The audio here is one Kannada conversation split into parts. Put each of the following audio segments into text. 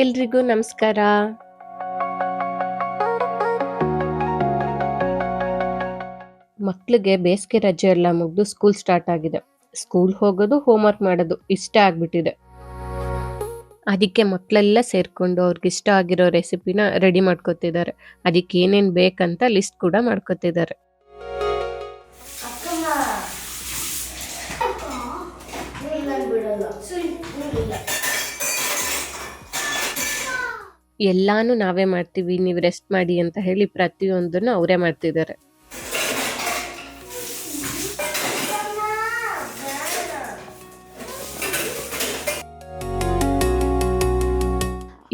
ಎಲ್ರಿಗೂ ನಮಸ್ಕಾರ. ಮಕ್ಳಿಗೆ ಬೇಸಿಗೆ ರಜೆ ಎಲ್ಲ ಮುಗ್ದು ಸ್ಕೂಲ್ ಸ್ಟಾರ್ಟ್ ಆಗಿದೆ. ಸ್ಕೂಲ್ ಹೋಗೋದು, ಹೋಮ್‌ವರ್ಕ್ ಮಾಡೋದು ಇಷ್ಟೇ ಆಗ್ಬಿಟ್ಟಿದೆ. ಅದಕ್ಕೆ ಮಕ್ಳೆಲ್ಲ ಸೇರ್ಕೊಂಡು ಅವ್ರಿಗಿಷ್ಟ ಆಗಿರೋ ರೆಸಿಪಿನ ರೆಡಿ ಮಾಡ್ಕೊತಿದ್ದಾರೆ. ಅದಕ್ಕೆ ಏನೇನ್ ಬೇಕಂತ ಲಿಸ್ಟ್ ಕೂಡ ಮಾಡ್ಕೊತಿದ್ದಾರೆ. ಎಲ್ಲಾನು ನಾವೇ ಮಾಡ್ತೀವಿ, ನೀವು ರೆಸ್ಟ್ ಮಾಡಿ ಅಂತ ಹೇಳಿ ಪ್ರತಿಯೊಂದನ್ನು ಅವರೇ ಮಾಡ್ತಿದ್ದಾರೆ.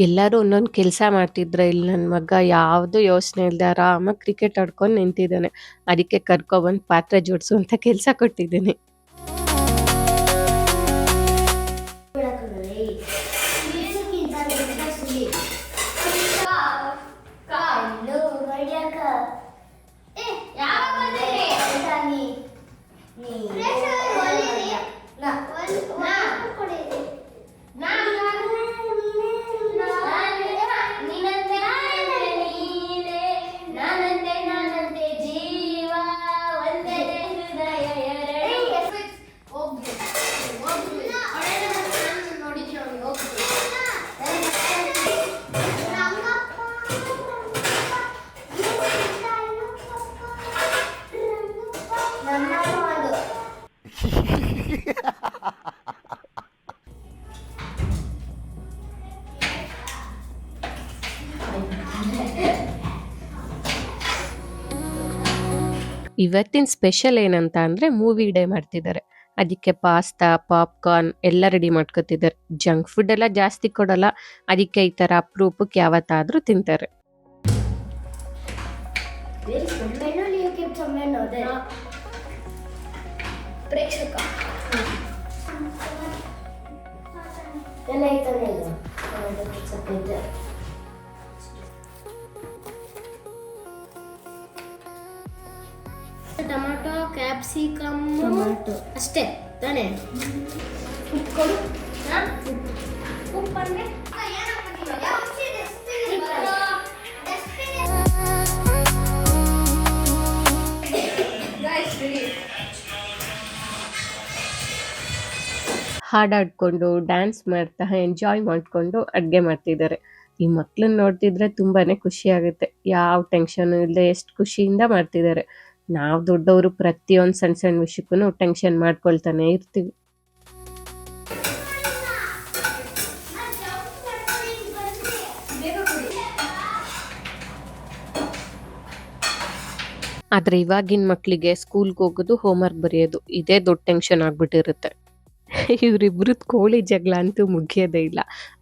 ಎಲ್ಲರೂ ಒಂದೊಂದು ಕೆಲಸ ಮಾಡ್ತಿದ್ರೆ, ಇಲ್ಲಿ ನನ್ನ ಮಗ ಯಾವುದು ಯೋಚನೆ ಇಲ್ಲದೆ ಆರಾಮಾಗಿ ಕ್ರಿಕೆಟ್ ಆಡ್ಕೊಂಡು ನಿಂತಿದ್ದಾನೆ. ಅದಕ್ಕೆ ಕರ್ಕೊಬಂದು ಪಾತ್ರೆ ಜೋಡಿಸು ಅಂತ ಕೆಲಸ ಕೊಟ್ಟಿದ್ದೀನಿ. ಇವತ್ತಿನ ಸ್ಪೆಷಲ್ ಏನಂತ ಅಂದ್ರೆ ಮೂವಿ ಡೇ ಮಾಡ್ತಿದ್ದಾರೆ. ಅದಕ್ಕೆ ಪಾಸ್ತಾ, ಪಾಪ್ಕಾರ್ನ್ ಎಲ್ಲ ರೆಡಿ ಮಾಡ್ಕೊತಿದ್ದಾರೆ. ಜಂಕ್ ಫುಡ್ ಎಲ್ಲ ಜಾಸ್ತಿ ಕೊಡಲ್ಲ, ಅದಕ್ಕೆ ಈ ತರ ಅಪರೂಪಕ್ಕೆ ಯಾವತ್ತಾದ್ರೂ ತಿಂತಾರೆ. ಟೊಮಾಟೊ, ಕ್ಯಾಪ್ಸಿಕಮ್, ಟೊಮಾಟೊ ಅಷ್ಟೇ ತಾನೇ. ಉಪ್ಪು ಉಪ್ಪಂದ್ರೆ ಹಾಡಾಡ್ಕೊಂಡು ಡ್ಯಾನ್ಸ್ ಮಾಡ್ತಾ ಎಂಜಾಯ್ ಮಾಡ್ಕೊಂಡು ಅಡ್ಗೆ ಮಾಡ್ತಿದ್ದಾರೆ. ಈ ಮಕ್ಳನ್ನ ನೋಡ್ತಿದ್ರೆ ತುಂಬಾನೇ ಖುಷಿ ಆಗುತ್ತೆ. ಯಾವ ಟೆನ್ಷನ್ ಇಲ್ಲದೆ ಎಷ್ಟು ಖುಷಿಯಿಂದ ಮಾಡ್ತಿದ್ದಾರೆ. ನಾವು ದೊಡ್ಡವರು ಪ್ರತಿಯೊಂದು ಸಣ್ಣ ಸಣ್ಣ ವಿಷಯಕ್ಕೂ ಟೆನ್ಷನ್ ಮಾಡ್ಕೊಳ್ತಾನೆ ಇರ್ತೀವಿ. ಆದ್ರೆ ಇವಾಗಿನ ಮಕ್ಳಿಗೆ ಸ್ಕೂಲ್ಗೆ ಹೋಗೋದು, ಹೋಮ್‌ವರ್ಕ್ ಬರೆಯೋದು ಇದೇ ದೊಡ್ಡ ಟೆನ್ಷನ್ ಆಗ್ಬಿಟ್ಟಿರುತ್ತೆ. ಇವರಿಬ್ರದ್ದು ಕೋಳಿ ಜಗಳ ಅಂತೂ ಮುಗಿಯೋದೇ ಇಲ್ಲ.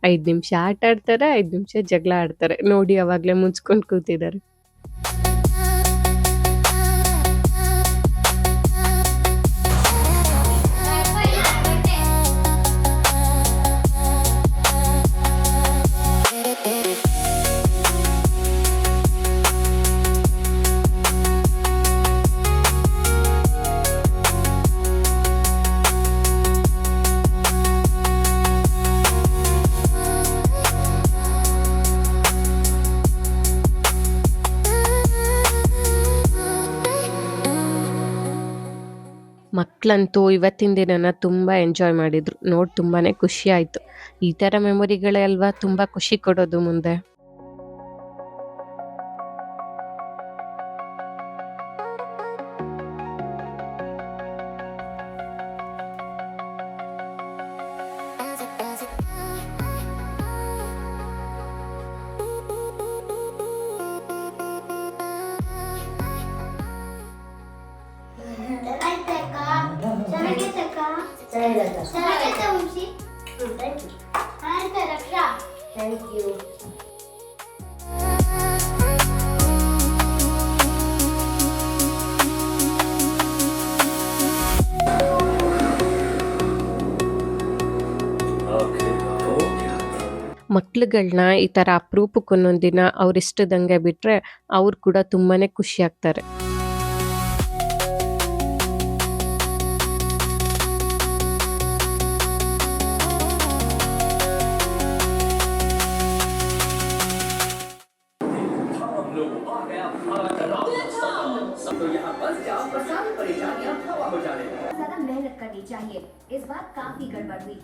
5 ನಿಮಿಷ ಆಟ ಆಡ್ತಾರೆ, 5 ನಿಮಿಷ ಜಗಳ ಆಡ್ತಾರೆ. ನೋಡಿ ಅವಾಗ್ಲೇ ಮುಚ್ಕೊಂಡು ಕೂತಿದ್ದಾರೆ. ಮಕ್ಕಳಂತೂ ಇವತ್ತಿನ ದಿನನ ತುಂಬಾ ಎಂಜಾಯ್ ಮಾಡಿದ್ರು. ನೋಡಿ ತುಂಬಾನೇ ಖುಷಿ ಆಯ್ತು. ಈ ತರ ಮೆಮೊರಿಗಳೇ ಅಲ್ವಾ ತುಂಬಾ ಖುಷಿ ಕೊಡೋದು ಮುಂದೆ. Thank you. ಮಕ್ಳುಗಳ್ನ ಈ ತರ ಅಪರೂಪಕ್ಕೆ ಒಂದೊಂದ್ ದಿನ ಅವ್ರ ಇಷ್ಟದಂಗೆ ಬಿಟ್ರೆ ಅವ್ರು ಕೂಡ ತುಂಬಾನೇ ಖುಷಿ ಆಗ್ತಾರೆ. ज्यादा मेहनत करनी चाहिए, इस बार काफी गड़बड़ हुई।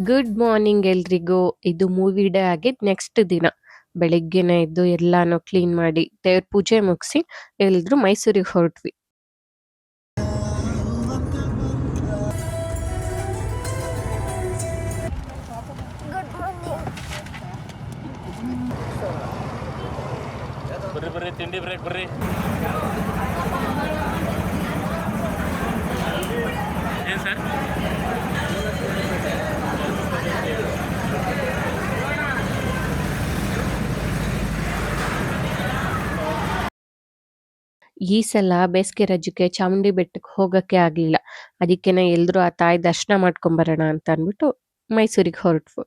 ಗುಡ್ ಮಾರ್ನಿಂಗ್ ಎಲ್ರಿಗೂ. ಇದು ಮೂವಿ ಡೇ ಆಗಿದ್ದು ನೆಕ್ಸ್ಟ್ ದಿನ ಬೆಳಿಗ್ಗೆನೆ ಎದ್ದು ಎಲ್ಲಾನು ಕ್ಲೀನ್ ಮಾಡಿ ದೇವ್ರ ಪೂಜೆ ಮುಗಿಸಿ ಎಲ್ರು ಮೈಸೂರಿಗೆ ಹೊರಟ್ವಿ. ಬರ್ರಿ ತಿಂಡಿ ಬ್ರೇಕ್ ಬರ್ರಿ. ಏನು ಸರ್? ಈ ಸಲ ಬೇಸಿಗೆ ರಜಕ್ಕೆ ಚಾಮುಂಡಿ ಬೆಟ್ಟಕ್ಕೆ ಹೋಗಕ್ಕೆ ಆಗ್ಲಿಲ್ಲ. ಅದಕ್ಕೆನೆ ಎಲ್ರು ಆ ತಾಯಿ ದರ್ಶನ ಮಾಡ್ಕೊಂಬರೋಣ ಅಂತ ಅಂದ್ಬಿಟ್ಟು ಮೈಸೂರಿಗೆ ಹೊರಟ್ವು.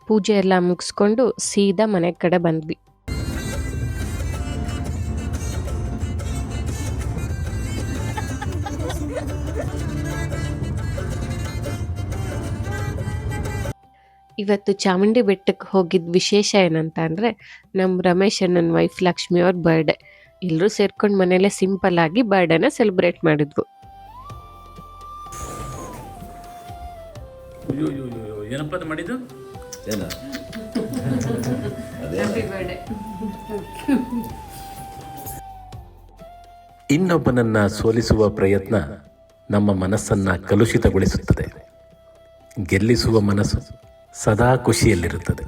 ಪೂಜೆ ಎಲ್ಲ ಮುಗಿಸ್ಕೊಂಡು ಸೀದಾ ಮನೆ ಕಡೆ ಬಂದ್ವಿ. ಇವತ್ತು ಚಾಮುಂಡಿ ಬೆಟ್ಟಕ್ಕೆ ಹೋಗಿದ್ ವಿಶೇಷ ಏನಂತ ಅಂದ್ರೆ ನಮ್ ರಮೇಶ್ ಅಣ್ಣನ ವೈಫ್ ಲಕ್ಷ್ಮಿ ಅವ್ರ ಬರ್ಡೇ. ಎಲ್ರೂ ಸೇರ್ಕೊಂಡ್ ಮನೇಲೆ ಸಿಂಪಲ್ ಆಗಿ ಬರ್ಡೇನ ಸೆಲೆಬ್ರೇಟ್ ಮಾಡಿದ್ವು. ಏನಪ್ಪ ಅದು ಮಾಡಿದ್ದು? ಏನ ಇನ್ನೊಬ್ಬನನ್ನ ಸೋಲಿಸುವ ಪ್ರಯತ್ನ ನಮ್ಮ ಮನಸ್ಸನ್ನ ಕಲುಷಿತಗೊಳಿಸುತ್ತದೆ. ಗೆಲ್ಲಿಸುವ ಮನಸ್ಸು ಸದಾ ಖುಷಿಯಲ್ಲಿರುತ್ತದೆ.